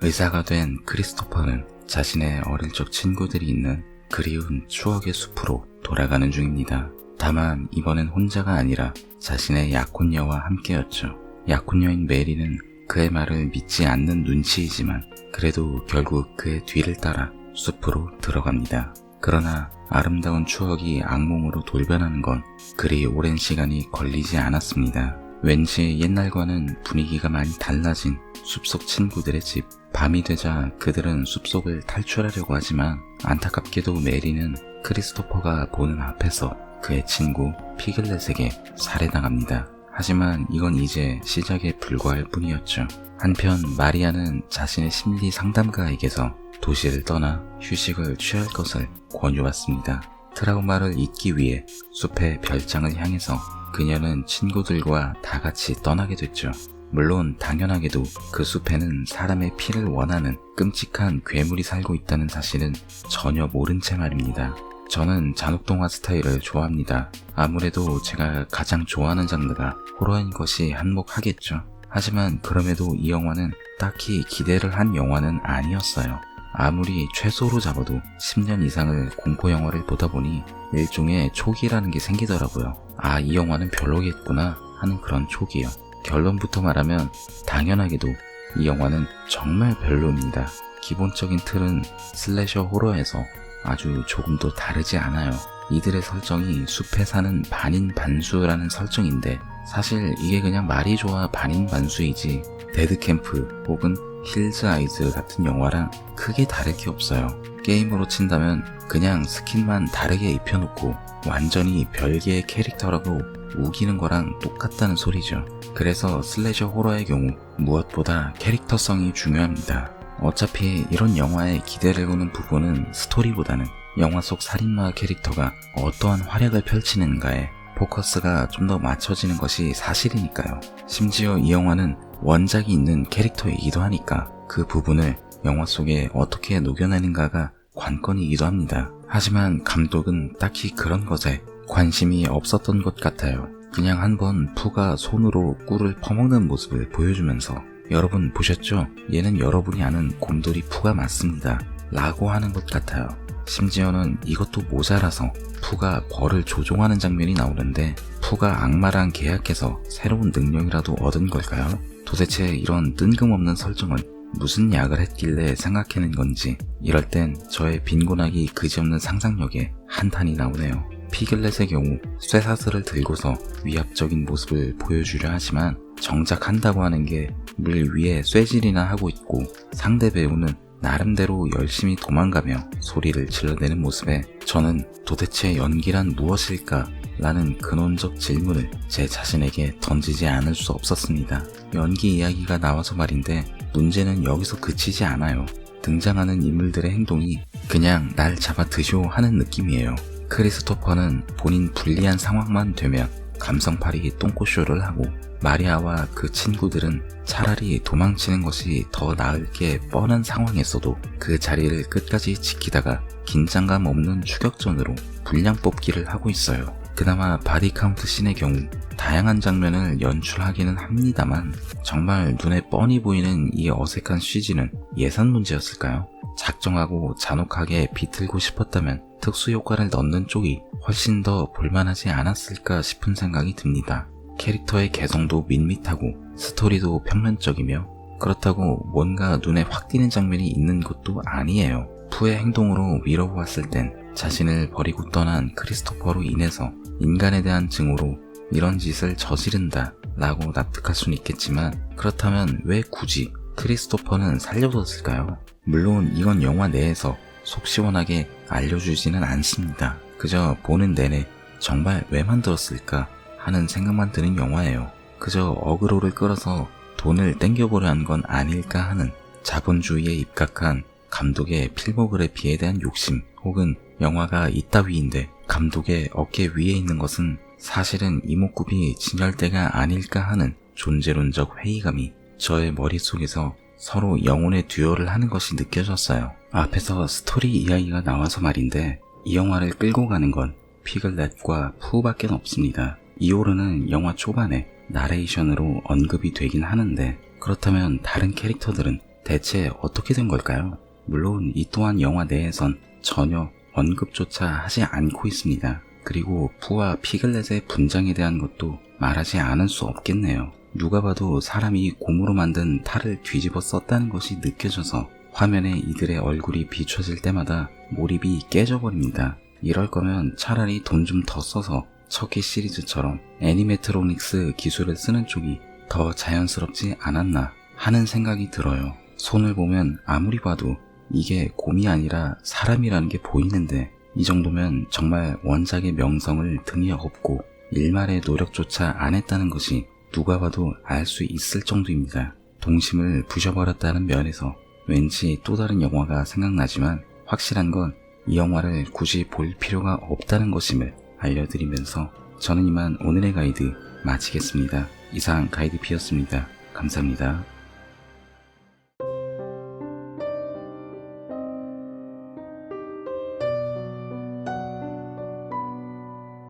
의사가 된 크리스토퍼는 자신의 어릴 적 친구들이 있는 그리운 추억의 숲으로 돌아가는 중입니다. 다만 이번엔 혼자가 아니라 자신의 약혼녀와 함께였죠. 약혼녀인 메리는 그의 말을 믿지 않는 눈치이지만 그래도 결국 그의 뒤를 따라 숲으로 들어갑니다. 그러나 아름다운 추억이 악몽으로 돌변하는 건 그리 오랜 시간이 걸리지 않았습니다. 왠지 옛날과는 분위기가 많이 달라진 숲속 친구들의 집. 밤이 되자 그들은 숲속을 탈출하려고 하지만 안타깝게도 메리는 크리스토퍼가 보는 앞에서 그의 친구 피글렛에게 살해당합니다. 하지만 이건 이제 시작에 불과할 뿐이었죠. 한편 마리아는 자신의 심리 상담가에게서 도시를 떠나 휴식을 취할 것을 권유받습니다. 트라우마를 잊기 위해 숲의 별장을 향해서 그녀는 친구들과 다 같이 떠나게 됐죠. 물론 당연하게도 그 숲에는 사람의 피를 원하는 끔찍한 괴물이 살고 있다는 사실은 전혀 모른 채 말입니다. 저는 잔혹동화 스타일을 좋아합니다. 아무래도 제가 가장 좋아하는 장르가 호러인 것이 한몫하겠죠. 하지만 그럼에도 이 영화는 딱히 기대를 한 영화는 아니었어요. 아무리 최소로 잡아도 10년 이상을 공포 영화를 보다 보니 일종의 촉이라는 게 생기더라고요. 아, 이 영화는 별로겠구나 하는 그런 촉이요. 결론부터 말하면 당연하게도 이 영화는 정말 별로입니다. 기본적인 틀은 슬래셔 호러에서 아주 조금도 다르지 않아요. 이들의 설정이 숲에 사는 반인반수라는 설정인데 사실 이게 그냥 말이 좋아 반인반수이지 데드캠프 혹은 힐즈 아이즈 같은 영화랑 크게 다를 게 없어요. 게임으로 친다면 그냥 스킨만 다르게 입혀놓고 완전히 별개의 캐릭터라고 우기는 거랑 똑같다는 소리죠. 그래서 슬래셔 호러의 경우 무엇보다 캐릭터성이 중요합니다. 어차피 이런 영화에 기대를 거는 부분은 스토리보다는 영화 속 살인마 캐릭터가 어떠한 활약을 펼치는가에 포커스가 좀 더 맞춰지는 것이 사실이니까요. 심지어 이 영화는 원작이 있는 캐릭터이기도 하니까 그 부분을 영화 속에 어떻게 녹여내는가가 관건이기도 합니다. 하지만 감독은 딱히 그런 것에 관심이 없었던 것 같아요. 그냥 한번 푸가 손으로 꿀을 퍼먹는 모습을 보여주면서 여러분 보셨죠? 얘는 여러분이 아는 곰돌이 푸가 맞습니다. 라고 하는 것 같아요. 심지어는 이것도 모자라서 푸가 벌을 조종하는 장면이 나오는데 푸가 악마랑 계약해서 새로운 능력이라도 얻은 걸까요? 도대체 이런 뜬금없는 설정을 무슨 약을 했길래 생각해낸 건지 이럴 땐 저의 빈곤하기 그지없는 상상력에 한탄이 나오네요. 피글렛의 경우 쇠사슬을 들고서 위압적인 모습을 보여주려 하지만 정작 한다고 하는 게 물 위에 쇠질이나 하고 있고 상대 배우는 나름대로 열심히 도망가며 소리를 질러내는 모습에 저는 도대체 연기란 무엇일까? 라는 근원적 질문을 제 자신에게 던지지 않을 수 없었습니다. 연기 이야기가 나와서 말인데 문제는 여기서 그치지 않아요. 등장하는 인물들의 행동이 그냥 날 잡아 드쇼 하는 느낌이에요. 크리스토퍼는 본인 불리한 상황만 되면 감성팔이 똥꼬쇼를 하고 마리아와 그 친구들은 차라리 도망치는 것이 더 나을 게 뻔한 상황에서도 그 자리를 끝까지 지키다가 긴장감 없는 추격전으로 분량 뽑기를 하고 있어요. 그나마 바디 카운트 씬의 경우 다양한 장면을 연출하기는 합니다만 정말 눈에 뻔히 보이는 이 어색한 CG는 예산 문제였을까요? 작정하고 잔혹하게 비틀고 싶었다면 특수효과를 넣는 쪽이 훨씬 더 볼만하지 않았을까 싶은 생각이 듭니다. 캐릭터의 개성도 밋밋하고 스토리도 평면적이며 그렇다고 뭔가 눈에 확 띄는 장면이 있는 것도 아니에요. 푸의 행동으로 미뤄보았을 땐 자신을 버리고 떠난 크리스토퍼로 인해서 인간에 대한 증오로 이런 짓을 저지른다 라고 납득할 수는 있겠지만 그렇다면 왜 굳이 크리스토퍼는 살려뒀을까요? 물론 이건 영화 내에서 속 시원하게 알려주지는 않습니다. 그저 보는 내내 정말 왜 만들었을까 하는 생각만 드는 영화예요. 그저 어그로를 끌어서 돈을 땡겨보려 한 건 아닐까 하는 자본주의에 입각한 감독의 필모그래피에 대한 욕심 혹은 영화가 이따위인데 감독의 어깨 위에 있는 것은 사실은 이목구비 진열대가 아닐까 하는 존재론적 회의감이 저의 머릿속에서 서로 영혼의 듀얼을 하는 것이 느껴졌어요. 앞에서 스토리 이야기가 나와서 말인데 이 영화를 끌고 가는 건 피글렛과 푸밖에 없습니다. 이오르는 영화 초반에 나레이션으로 언급이 되긴 하는데 그렇다면 다른 캐릭터들은 대체 어떻게 된 걸까요? 물론 이 또한 영화 내에선 전혀 언급조차 하지 않고 있습니다. 그리고 푸와 피글렛의 분장에 대한 것도 말하지 않을 수 없겠네요. 누가 봐도 사람이 고무로 만든 탈을 뒤집어 썼다는 것이 느껴져서 화면에 이들의 얼굴이 비춰질 때마다 몰입이 깨져버립니다. 이럴 거면 차라리 돈 좀 더 써서 척키 시리즈처럼 애니메트로닉스 기술을 쓰는 쪽이 더 자연스럽지 않았나 하는 생각이 들어요. 손을 보면 아무리 봐도 이게 곰이 아니라 사람이라는 게 보이는데 이 정도면 정말 원작의 명성을 등에 업고 일말의 노력조차 안 했다는 것이 누가 봐도 알 수 있을 정도입니다. 동심을 부셔버렸다는 면에서 왠지 또 다른 영화가 생각나지만 확실한 건 이 영화를 굳이 볼 필요가 없다는 것임을 알려드리면서 저는 이만 오늘의 가이드 마치겠습니다. 이상 가이드 B였습니다. 감사합니다.